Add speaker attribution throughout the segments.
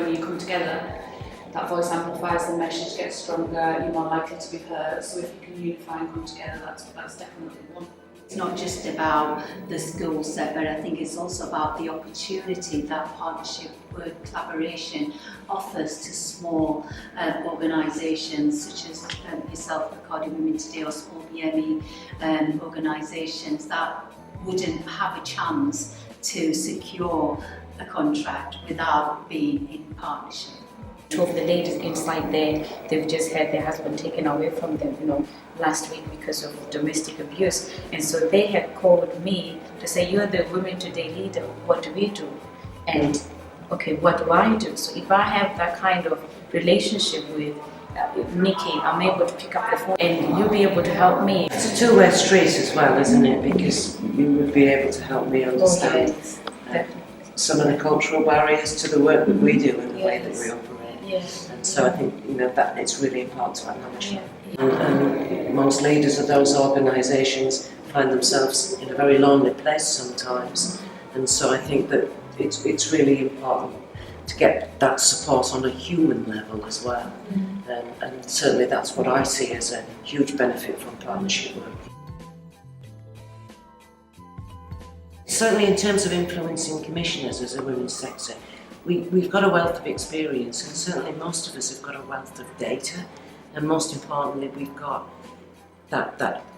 Speaker 1: when you come together, that voice amplifies, the message gets stronger, you're more likely to be heard. So if you can unify and come together, that's definitely one.
Speaker 2: It's not just about the skill set, but I think it's also about the opportunity that partnership work collaboration offers to small organisations such as yourself, Recording Women Today, or small BME organisations that wouldn't have a chance to secure a contract without being in partnership.
Speaker 3: Two of the ladies inside there, they've just had their husband taken away from them, last week because of domestic abuse. And so they had called me to say, you're the Women Today leader, what do we do? And okay, what do I do? So if I have that kind of relationship with Nikki, I'm able to pick up the phone and you'll be able to help me.
Speaker 4: It's a two-way street as well, isn't it? Because you would be able to help me understand some of the cultural barriers to the work that we do and the way that we operate.
Speaker 3: Yes.
Speaker 4: And so I think that it's really important to acknowledge. And most leaders of those organisations find themselves in a very lonely place sometimes, and so I think that it's really important to get that support on a human level as well. And certainly that's what I see as a huge benefit from partnership work. Certainly in terms of influencing commissioners as a women's sector, we've got a wealth of experience, and certainly most of us have got a wealth of data, and most importantly we've got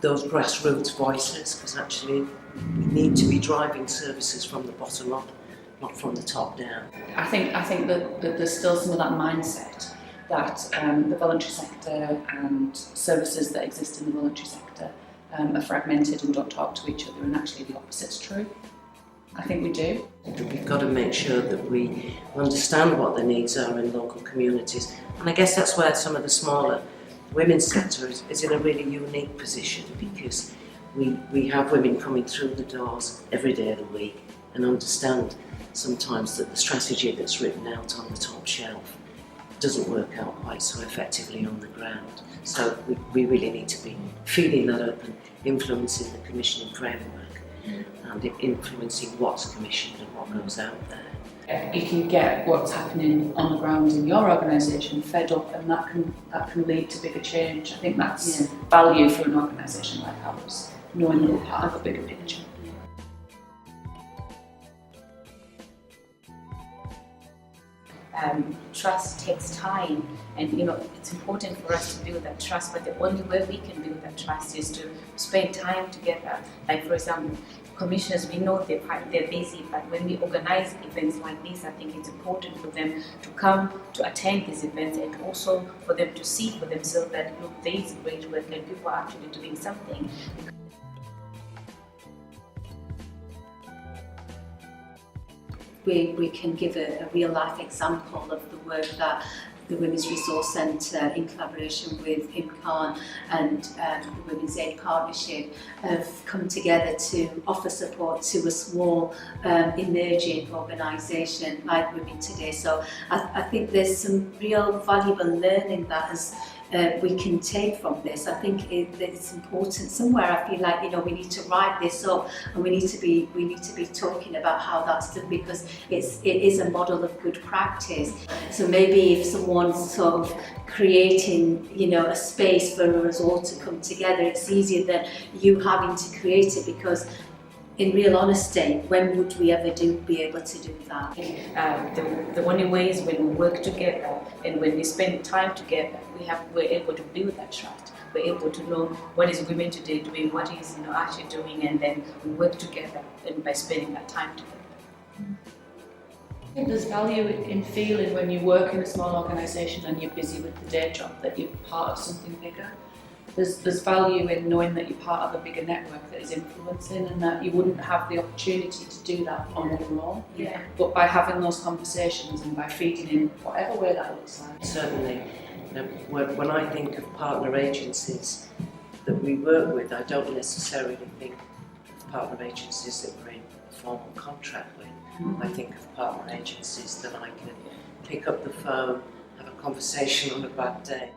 Speaker 4: those grassroots voices, because actually we need to be driving services from the bottom up, not from the top down.
Speaker 1: I think that there's still some of that mindset that the voluntary sector and services that exist in the voluntary sector are fragmented and don't talk to each other, and actually the opposite's true. I think we do.
Speaker 4: We've got to make sure that we understand what the needs are in local communities, and I guess that's where some of the smaller women's sector is in a really unique position, because we have women coming through the doors every day of the week and understand sometimes that the strategy that's written out on the top shelf doesn't work out quite so effectively on the ground. So we really need to be feeding that up and influencing the commissioning framework and influencing what's commissioned and what goes out there.
Speaker 1: You can get what's happening on the ground in your organisation fed up, and that can lead to bigger change. I think that's value for an organisation like ours, knowing that we're part of a bigger picture.
Speaker 3: Trust takes time, and it's important for us to build that trust, but the only way we can build that trust is to spend time together. Like, for example, commissioners, we know they're busy, but when we organize events like this, I think it's important for them to come to attend these events, and also for them to see for themselves that, look, there is great work and people are actually doing something.
Speaker 2: We can give a real life example of the work that the Women's Resource Centre, in collaboration with IMCAN and the Women's Aid Partnership, have come together to offer support to a small emerging organisation like Women Today. So I think there's some real valuable learning that we can take from this. I think it's important. Somewhere I feel like we need to write this up, and we need to be talking about how that's done, because it is a model of good practice. So maybe if someone's sort of creating a space for us all to come together, it's easier than you having to create it, because in real honesty, when would we ever be able to do that?
Speaker 3: The only way is when we work together, and when we spend time together, we're able to build that trust. We're able to know what is Women Today doing, what is actually doing, and then we work together, and by spending that time together.
Speaker 1: I think there's value in feeling, when you work in a small organisation and you're busy with the day job, that you're part of something bigger. There's value in knowing that you're part of a bigger network that is influencing, and that you wouldn't have the opportunity to do that on your own.
Speaker 3: Yeah.
Speaker 1: But by having those conversations and by feeding in whatever way that looks like.
Speaker 4: Certainly, when I think of partner agencies that we work with, I don't necessarily think of partner agencies that we're in a formal contract with. I think of partner agencies that I can pick up the phone, have a conversation on a bad day.